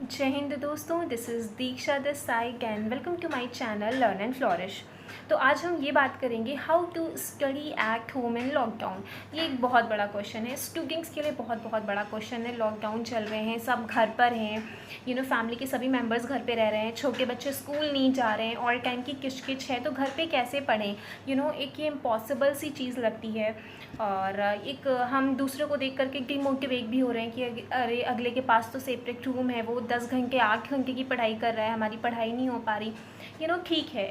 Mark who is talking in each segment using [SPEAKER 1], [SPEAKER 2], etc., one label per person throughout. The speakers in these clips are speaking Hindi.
[SPEAKER 1] जय हिंद दोस्तों, this is Diksha this side and welcome to my channel learn and flourish. तो आज हम ये बात करेंगे how to study at home in lockdown. ये एक बहुत बड़ा क्वेश्चन है, स्टूडेंट्स के लिए बहुत बहुत बड़ा क्वेश्चन है। लॉकडाउन चल रहे हैं, सब घर पर हैं, फैमिली के सभी मेम्बर्स घर पे रह रहे हैं, छोटे बच्चे स्कूल नहीं जा रहे हैं, ऑल टाइम की किचकिच है, तो घर पे कैसे पढ़ें। एक ये इम्पॉसिबल सी चीज़ लगती है। और एक हम दूसरे को देख करके डिमोटिवेट भी हो रहे हैं कि अरे अगले के पास तो सेपरेट रूम है, वो 10 घंटे 8 घंटे की पढ़ाई कर रहा है, हमारी पढ़ाई नहीं हो पा रही। ठीक है,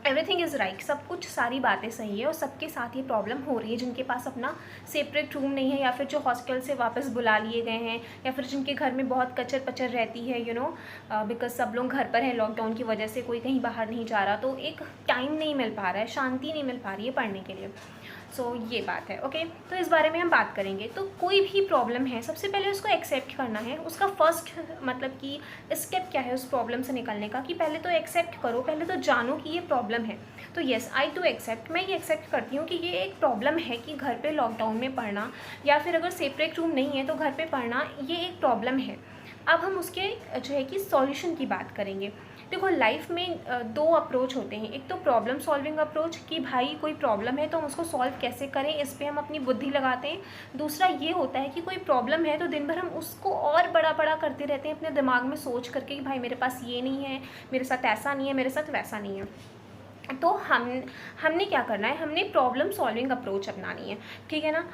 [SPEAKER 1] एवरीथिंग इज़ राइट, सब कुछ सारी बातें सही है और सबके साथ ये प्रॉब्लम हो रही है जिनके पास अपना सेपरेट रूम नहीं है, या फिर जो हॉस्टल से वापस बुला लिए गए हैं, या फिर जिनके घर में बहुत कचर पचर रहती है बिकॉज सब लोग घर पर हैं लॉकडाउन की वजह से, कोई कहीं बाहर नहीं जा रहा, तो एक टाइम नहीं मिल पा रहा है, शांति नहीं मिल पा रही है पढ़ने के लिए। ये बात है। ओके, तो इस बारे में हम बात करेंगे। तो कोई भी प्रॉब्लम है, सबसे पहले उसको एक्सेप्ट करना है। उसका फर्स्ट मतलब कि स्टेप क्या है उस प्रॉब्लम से निकलने का, कि पहले तो एक्सेप्ट करो, पहले तो जानो कि ये प्रॉब्लम है। तो येस, आई डू एक्सेप्ट, मैं ये एक्सेप्ट करती हूँ कि ये एक प्रॉब्लम है कि घर पे लॉकडाउन में पढ़ना, या फिर अगर सेपरेट रूम नहीं है तो घर पे पढ़ना, ये एक प्रॉब्लम है। अब हम उसके जो है कि सॉल्यूशन की बात करेंगे। देखो, लाइफ में दो अप्रोच होते हैं। एक तो प्रॉब्लम सॉल्विंग अप्रोच, कि भाई कोई प्रॉब्लम है तो हम उसको सॉल्व कैसे करें, इस पे हम अपनी बुद्धि लगाते हैं। दूसरा ये होता है कि कोई प्रॉब्लम है तो दिन भर हम उसको और बड़ा बड़ा करते रहते हैं अपने दिमाग में सोच करके कि भाई मेरे पास ये नहीं है, मेरे साथ ऐसा नहीं है, मेरे साथ वैसा नहीं है। तो हमने क्या करना है, हमने प्रॉब्लम सॉल्विंग अप्रोच अपनानी है। ठीक है ना।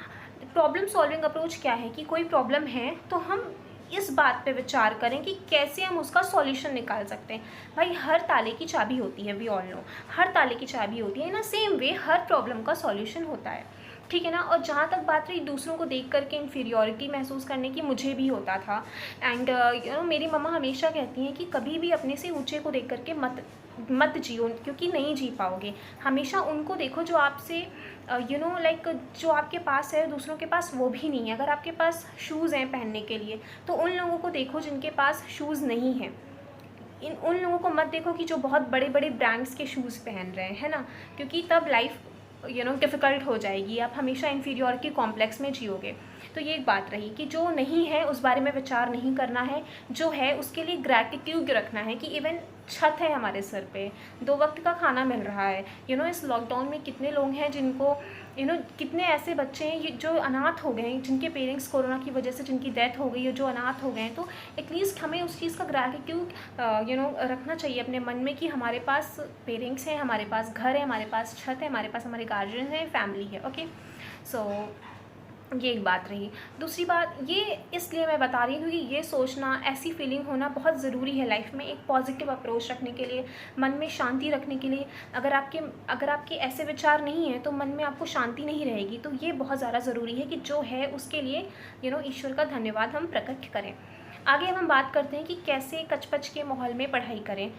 [SPEAKER 1] प्रॉब्लम सॉल्विंग अप्रोच क्या है कि कोई प्रॉब्लम है तो हम इस बात पे विचार करें कि कैसे हम उसका सॉल्यूशन निकाल सकते हैं। भाई हर ताले की चाबी होती है, वी ऑल नो, हर ताले की चाबी होती है ना। सेम वे हर प्रॉब्लम का सॉल्यूशन होता है। ठीक है ना। और जहाँ तक बात रही दूसरों को देख करके इन्फीरियोरिटी महसूस करने की, मुझे भी होता था। एंड मेरी मम्मा हमेशा कहती हैं कि कभी भी अपने से ऊँचे को देख करके मत जियो, क्योंकि नहीं जी पाओगे। हमेशा उनको देखो जो आपसे लाइक जो आपके पास है, दूसरों के पास वो भी नहीं है। अगर आपके पास शूज़ हैं पहनने के लिए, तो उन लोगों को देखो जिनके पास शूज़ नहीं हैं। उन लोगों को मत देखो कि जो बहुत बड़े बड़े ब्रांड्स के शूज़ पहन रहे हैं, है ना, क्योंकि तब लाइफ डिफ़िकल्ट हो जाएगी, आप हमेशा इन्फीरियॉरिटी कॉम्प्लेक्स में जियोगे। तो ये एक बात रही कि जो नहीं है उस बारे में विचार नहीं करना है, जो है उसके लिए ग्रैटिट्यूड रखना है कि इवन छत है हमारे सर पे, 2 वक्त का खाना मिल रहा है। इस लॉकडाउन में कितने लोग हैं जिनको कितने ऐसे बच्चे हैं जो अनाथ हो गए हैं, जिनके पेरेंट्स कोरोना की वजह से जिनकी डेथ हो गई है, जो अनाथ हो गए हैं। तो एटलीस्ट हमें उस चीज़ का ग्रैटिट्यूड रखना चाहिए अपने मन में कि हमारे पास पेरेंट्स हैं, हमारे पास घर है, हमारे पास छत है, हमारे पास हमारे गार्जियन हैं, फैमिली है। ओके, सो ये एक बात रही। दूसरी बात ये इसलिए मैं बता रही हूँ कि ये सोचना, ऐसी फीलिंग होना बहुत ज़रूरी है लाइफ में, एक पॉजिटिव अप्रोच रखने के लिए, मन में शांति रखने के लिए। अगर आपके ऐसे विचार नहीं हैं तो मन में आपको शांति नहीं रहेगी। तो ये बहुत ज़्यादा ज़रूरी है कि जो है उसके लिए ईश्वर का धन्यवाद हम प्रकट करें। आगे हम बात करते हैं कि कैसे कचपच के माहौल में पढ़ाई करें।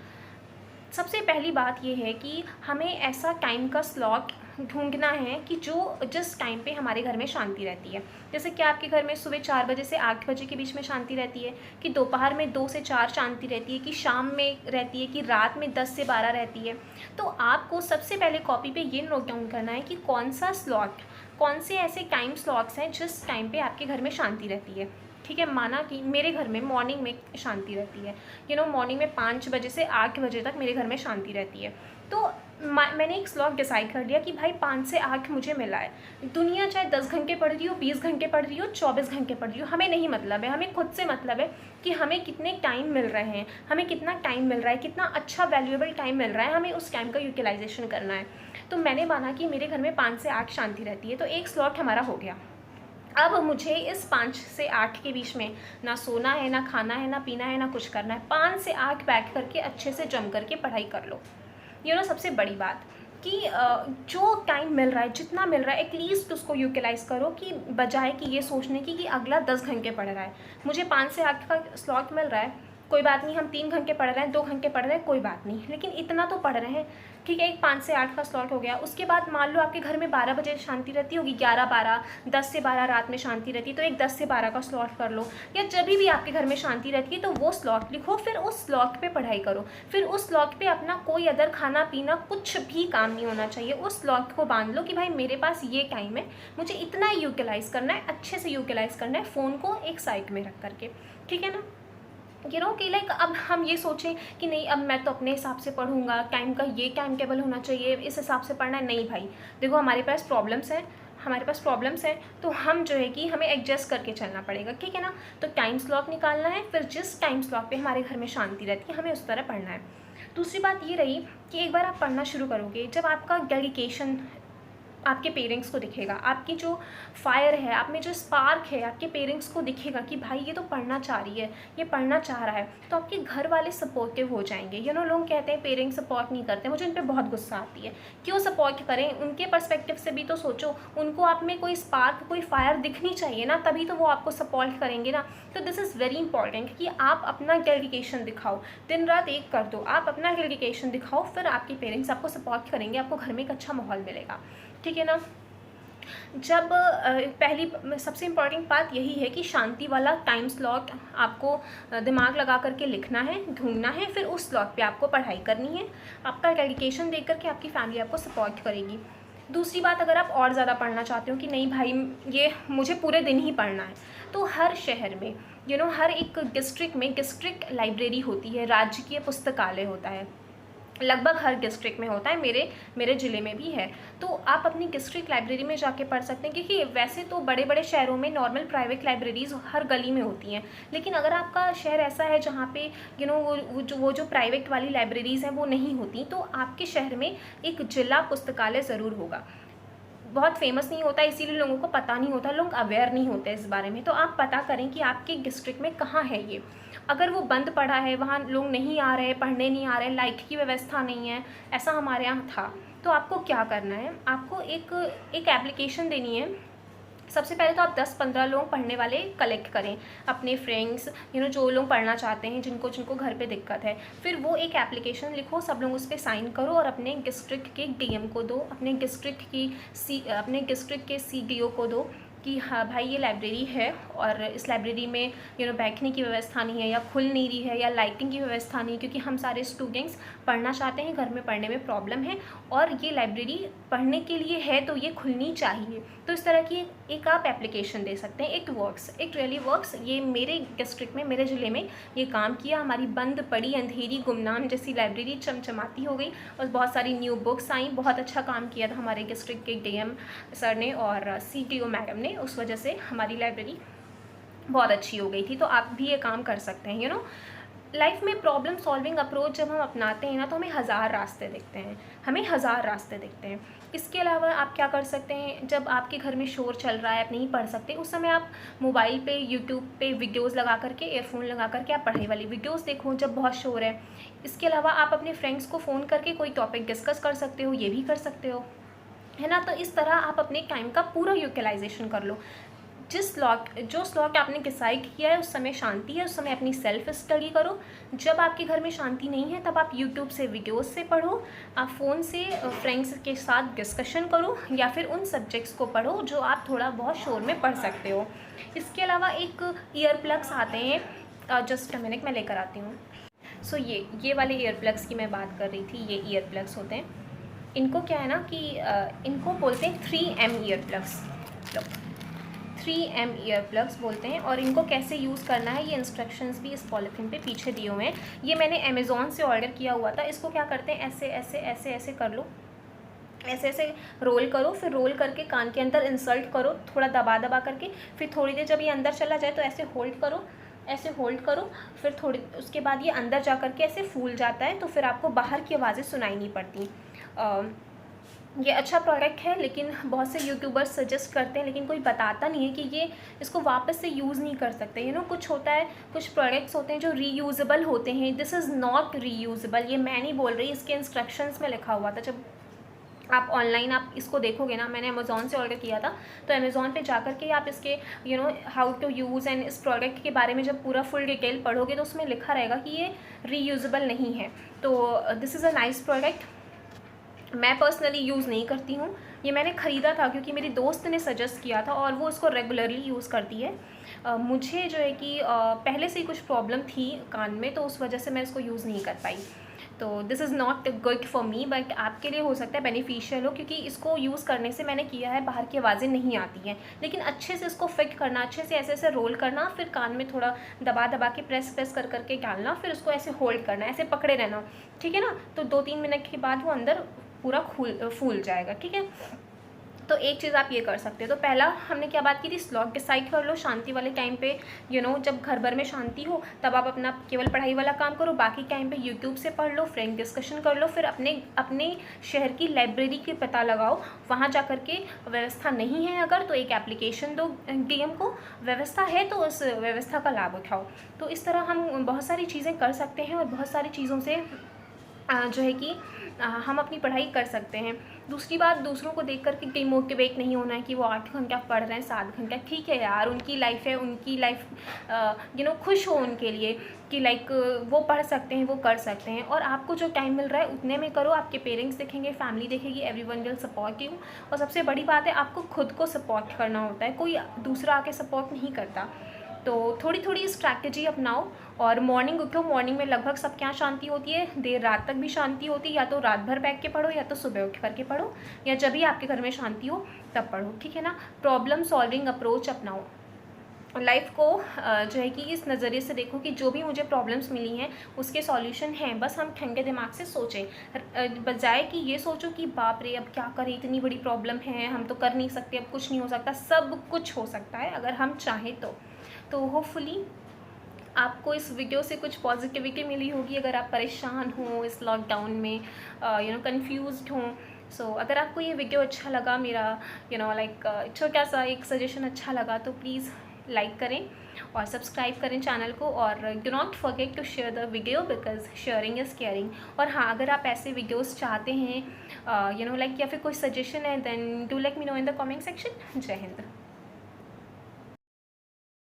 [SPEAKER 1] सबसे पहली बात ये है कि हमें ऐसा टाइम का स्लॉट ढूंढना है कि जिस टाइम पे हमारे घर में शांति रहती है। जैसे कि आपके घर में सुबह 4 बजे से 8 बजे के बीच में शांति रहती है, कि दोपहर में 2 से 4 शांति रहती है, कि शाम में रहती है, कि रात में 10 से 12 रहती है। तो आपको सबसे पहले कॉपी पे ये नोट डाउन करना है कि कौन सा स्लॉट, कौन से ऐसे टाइम स्लॉट्स हैं जिस टाइम पे आपके घर में शांति रहती है। ठीक है, माना कि मेरे घर में मॉर्निंग में शांति रहती है, मॉर्निंग में 5 बजे से 8 बजे तक मेरे घर में शांति रहती है। तो मैंने एक स्लॉट डिसाइड कर लिया कि भाई 5 से 8 मुझे मिला है। दुनिया चाहे 10 घंटे पढ़ रही हो, 20 घंटे पढ़ रही हो, 24 घंटे पढ़ रही हो, हमें नहीं मतलब है। हमें खुद से मतलब है कि हमें कितने टाइम मिल रहे हैं, हमें कितना टाइम मिल रहा है, कितना अच्छा वैल्यूएबल टाइम मिल रहा है, हमें उस टाइम का यूटिलाइजेशन करना है। तो मैंने माना कि मेरे घर में 5 से 8 शांति रहती है, तो एक स्लॉट हमारा हो गया। अब मुझे इस 5 से 8 के बीच में ना सोना है, ना खाना है, ना पीना है, ना कुछ करना है। 5 से 8 बैठ करके अच्छे से जम करके पढ़ाई कर लो। सबसे बड़ी बात कि जो टाइम मिल रहा है, जितना मिल रहा है, एटलीस्ट उसको यूटिलाइज़ करो, कि बजाय कि ये सोचने की कि अगला 10 घंटे पढ़ रहा है, मुझे 5 से 8 का स्लॉट मिल रहा है, कोई बात नहीं, हम 3 घंटे पढ़ रहे हैं, 2 घंटे पढ़ रहे हैं, कोई बात नहीं, लेकिन इतना तो पढ़ रहे हैं। ठीक है, एक 5 से 8 का स्लॉट हो गया। उसके बाद मान लो आपके घर में 12 बजे शांति रहती होगी, 11-12, 10 से 12 रात में शांति रहती है, तो एक 10 से 12 का स्लॉट कर लो, या जब भी आपके घर में शांति रहती है तो वो स्लॉट लिखो, फिर उस स्लॉट पे पढ़ाई करो। फिर उस स्लॉट पे अपना कोई अदर खाना पीना कुछ भी काम नहीं होना चाहिए। उस स्लॉट को बांध लो कि भाई मेरे पास ये टाइम है, मुझे इतना ही यूटिलाइज़ करना है, अच्छे से यूटिलाइज़ करना है, फ़ोन को एक साइड में रख करके। ठीक है ना। कि लाइक अब हम ये सोचें कि नहीं अब मैं तो अपने हिसाब से पढ़ूंगा, टाइम का ये टाइम टेबल होना चाहिए, इस हिसाब से पढ़ना है। नहीं भाई, देखो हमारे पास प्रॉब्लम्स हैं तो हम जो है कि हमें एडजस्ट करके चलना पड़ेगा, ठीक है ना। तो टाइम स्लॉट निकालना है, फिर जिस टाइम स्लॉट पे हमारे घर में शांति रहती है हमें उस तरह पढ़ना है। दूसरी बात ये रही कि एक बार आप पढ़ना शुरू करोगे, जब आपका डेडिकेशन आपके पेरेंट्स को दिखेगा, आपकी जो फायर है, आप में जो स्पार्क है, आपके पेरेंट्स को दिखेगा कि भाई ये तो पढ़ना चाह रही है, ये पढ़ना चाह रहा है, तो आपके घर वाले सपोर्टिव हो जाएंगे। लोग कहते हैं पेरेंट्स सपोर्ट नहीं करते, मुझे उन पर बहुत गुस्सा आती है। क्यों सपोर्ट करें, उनके पर्सपेक्टिव से भी तो सोचो, उनको आप में कोई स्पार्क, कोई फायर दिखनी चाहिए ना, तभी तो वो आपको सपोर्ट करेंगे ना। तो दिस इज़ वेरी इंपॉर्टेंट कि आप अपना डेडिकेशन दिखाओ, दिन रात एक कर दो, आप अपना डेडिकेशन दिखाओ, फिर आपके पेरेंट्स आपको सपोर्ट करेंगे, आपको घर में एक अच्छा माहौल मिलेगा, ठीक है ना। जब पहली सबसे इम्पॉर्टेंट बात यही है कि शांति वाला टाइम स्लॉट आपको दिमाग लगा करके लिखना है, ढूंढना है, फिर उस स्लॉट पे आपको पढ़ाई करनी है। आपका डेडिकेशन देख करके आपकी फैमिली आपको सपोर्ट करेगी। दूसरी बात, अगर आप और ज़्यादा पढ़ना चाहते हो कि नहीं भाई ये मुझे पूरे दिन ही पढ़ना है, तो हर शहर में हर एक डिस्ट्रिक्ट में डिस्ट्रिक्ट लाइब्रेरी होती है, राजकीय पुस्तकालय होता है, लगभग हर डिस्ट्रिक्ट में होता है, मेरे ज़िले में भी है। तो आप अपनी डिस्ट्रिक्ट लाइब्रेरी में जाके पढ़ सकते हैं, क्योंकि वैसे तो बड़े बड़े शहरों में नॉर्मल प्राइवेट लाइब्रेरीज़ हर गली में होती हैं, लेकिन अगर आपका शहर ऐसा है जहाँ पे वो जो प्राइवेट वाली लाइब्रेरीज़ हैं वो नहीं होती, तो आपके शहर में एक जिला पुस्तकालय ज़रूर होगा। बहुत फेमस नहीं होता, इसीलिए लोगों को पता नहीं होता, लोग अवेयर नहीं होते इस बारे में। तो आप पता करें कि आपके डिस्ट्रिक्ट में कहाँ है ये। अगर वो बंद पड़ा है, वहाँ लोग नहीं आ रहे, पढ़ने नहीं आ रहे, लाइट की व्यवस्था नहीं है, ऐसा हमारे यहाँ था, तो आपको क्या करना है, आपको एक एप्लीकेशन देनी है। सबसे पहले तो आप 10-15 लोग पढ़ने वाले कलेक्ट करें, अपने फ्रेंड्स जो लोग पढ़ना चाहते हैं, जिनको घर पे दिक्कत है, फिर वो एक एप्लीकेशन लिखो, सब लोग उस पर साइन करो और अपने डिस्ट्रिक्ट के डीएम को दो, अपने डिस्ट्रिक्ट के सीडीओ को दो कि हाँ भाई ये लाइब्रेरी है और इस लाइब्रेरी में बैठने की व्यवस्था नहीं है, या खुल नहीं रही है, या लाइटिंग की व्यवस्था नहीं है, क्योंकि हम सारे स्टूडेंट्स पढ़ना चाहते हैं, घर में पढ़ने में प्रॉब्लम है और ये लाइब्रेरी पढ़ने के लिए है तो ये खुलनी चाहिए। तो इस तरह की एक आप एप्लीकेशन दे सकते हैं। It really works. ये मेरे डिस्ट्रिक्ट में, मेरे ज़िले में ये काम किया। हमारी बंद पड़ी अंधेरी गुमनाम जैसी लाइब्रेरी चमचमाती हो गई और बहुत सारी न्यू बुक्स आई। बहुत अच्छा काम किया था हमारे डिस्ट्रिक्ट के डीएम सर ने और सीटीओ मैडम ने, उस वजह से हमारी लाइब्रेरी बहुत अच्छी हो गई थी। तो आप भी ये काम कर सकते हैं। लाइफ में प्रॉब्लम सॉल्विंग अप्रोच जब हम अपनाते हैं ना, तो हमें हज़ार रास्ते दिखते हैं। इसके अलावा आप क्या कर सकते हैं, जब आपके घर में शोर चल रहा है, आप नहीं पढ़ सकते, उस समय आप मोबाइल पे, यूट्यूब पे वीडियोज़ लगा करके, ईयरफोन लगा करके आप पढ़ाई वाली वीडियोज़ देखो जब बहुत शोर है। इसके अलावा आप अपने फ्रेंड्स को फ़ोन करके कोई टॉपिक डिस्कस कर सकते हो, ये भी कर सकते हो, है ना। तो इस तरह आप अपने टाइम का पूरा यूटिलाइजेशन कर लो। जो स्लॉट आपने डिसाइड किया है उस समय शांति है, उस समय अपनी सेल्फ स्टडी करो। जब आपके घर में शांति नहीं है तब आप यूट्यूब से वीडियोस से पढ़ो, आप फ़ोन से फ्रेंड्स के साथ डिस्कशन करो, या फिर उन सब्जेक्ट्स को पढ़ो जो आप थोड़ा बहुत शोर में पढ़ सकते हो। इसके अलावा एक ईयर प्लग्स आते हैं, जस्ट अ मिनट मैं लेकर आती हूँ। सो ये वाले ईयर प्लग्स की मैं बात कर रही थी। ये ईयर प्लग्स होते हैं, इनको क्या है ना कि इनको बोलते हैं 3M ear plugs. 3M ear plugs बोलते हैं। और इनको कैसे यूज़ करना है ये इंस्ट्रक्शंस भी इस पॉलीथीन पे पीछे दिए हुए हैं। ये मैंने अमेज़ॉन से ऑर्डर किया हुआ था। इसको क्या करते हैं, ऐसे ऐसे ऐसे ऐसे कर लो, ऐसे ऐसे रोल करो, फिर रोल करके कान के अंदर इंसर्ट करो, थोड़ा दबा करके, फिर थोड़ी देर जब ये अंदर चला जाए तो ऐसे होल्ड करो, फिर थोड़ी उसके बाद ये अंदर जा कर के ऐसे फूल जाता है, तो फिर आपको बाहर की आवाज़ें सुनाई नहीं पड़ती। ये अच्छा प्रोडक्ट है, लेकिन बहुत से यूट्यूबर्स सजेस्ट करते हैं, लेकिन कोई बताता नहीं है कि ये इसको वापस से यूज़ नहीं कर सकते। कुछ होता है, कुछ प्रोडक्ट्स होते हैं जो रीयूजेबल होते हैं। This is not reusable. ये मैं नहीं बोल रही, इसके इंस्ट्रक्शंस में लिखा हुआ था। जब आप ऑनलाइन आप इसको देखोगे ना, मैंने अमेज़ॉन से ऑर्डर किया था, तो अमेज़ॉन पे जाकर के आप इसके हाउ टू यूज़ एंड इस प्रोडक्ट के बारे में जब पूरा फुल डिटेल पढ़ोगे तो उसमें लिखा रहेगा कि ये रीयूजेबल नहीं है। तो this is a nice product. मैं पर्सनली यूज़ नहीं करती हूँ, ये मैंने ख़रीदा था क्योंकि मेरी दोस्त ने सजेस्ट किया था और वो इसको रेगुलरली यूज़ करती है। मुझे जो है कि पहले से ही कुछ प्रॉब्लम थी कान में, तो उस वजह से मैं इसको यूज़ नहीं कर पाई। तो this is not good for me, but आपके लिए हो सकता है बेनिफिशियल हो, क्योंकि इसको यूज़ करने से मैंने किया है, बाहर की आवाज़ें नहीं आती हैं। लेकिन अच्छे से इसको फिट करना, अच्छे से ऐसे ऐसे रोल करना, फिर कान में थोड़ा दबा दबा के प्रेस कर करके डालना, फिर उसको ऐसे होल्ड करना, ऐसे पकड़े रहना, ठीक है ना। तो 2-3 मिनट के बाद वो अंदर पूरा फूल जाएगा, ठीक है। तो एक चीज़ आप ये कर सकते हो। तो पहला हमने क्या बात की थी, स्लॉग डिसाइड कर लो शांति वाले टाइम पे, जब घर भर में शांति हो तब आप अपना केवल पढ़ाई वाला काम करो, बाकी टाइम पे यूट्यूब से पढ़ लो, फ्रेंड डिस्कशन कर लो, फिर अपने शहर की लाइब्रेरी के पता लगाओ, वहाँ जा कर के व्यवस्था नहीं है अगर तो एक एप्लीकेशन दो डीएम को, व्यवस्था है तो उस व्यवस्था का लाभ उठाओ। तो इस तरह हम बहुत सारी चीज़ें कर सकते हैं और बहुत सारी चीज़ों से जो है कि हम अपनी पढ़ाई कर सकते हैं। दूसरी बात, दूसरों को देख कर के डिमोटिवेट नहीं होना है कि वो 8 घंटा पढ़ रहे हैं, 7 घंटा, ठीक है यार, उनकी लाइफ है, उनकी लाइफ खुश हो उनके लिए कि लाइक वो पढ़ सकते हैं, वो कर सकते हैं, और आपको जो टाइम मिल रहा है उतने में करो। आपके पेरेंट्स देखेंगे, फैमिली देखेगी, एवरीवन विल सपोर्ट यू। और सबसे बड़ी बात है, आपको खुद को सपोर्ट करना होता है, कोई दूसरा आके सपोर्ट नहीं करता। तो थोड़ी थोड़ी स्ट्रैटेजी अपनाओ और मॉर्निंग उठो। मॉर्निंग में लगभग सबके यहाँ शांति होती है, देर रात तक भी शांति होती है, या तो रात भर बैठ के पढ़ो या तो सुबह उठ करके पढ़ो, या जब भी आपके घर में शांति हो तब पढ़ो, ठीक है ना। प्रॉब्लम सॉल्विंग अप्रोच अपनाओ, लाइफ को जो है कि इस नज़रिए से देखो कि जो भी मुझे प्रॉब्लम्स मिली हैं उसके सॉल्यूशन हैं, बस हम ठंडे दिमाग से सोचें, बजाय कि ये सोचो कि बाप रे अब क्या करें, इतनी बड़ी प्रॉब्लम है, हम तो कर नहीं सकते, अब कुछ नहीं हो सकता। सब कुछ हो सकता है अगर हम चाहें तो होपफुली आपको इस वीडियो से कुछ पॉजिटिविटी मिली होगी। अगर आप परेशान हो इस लॉकडाउन में, कंफ्यूज्ड हों, सो अगर आपको ये वीडियो अच्छा लगा, मेरा लाइक छोटा सा एक सजेशन अच्छा लगा, तो प्लीज़ लाइक करें और सब्सक्राइब करें चैनल को, और do not forget to share the video because sharing is caring. और हाँ, अगर आप ऐसे वीडियोस चाहते हैं लाइक या फिर कोई सजेशन है, then do let me know in the comment section. जय हिंद।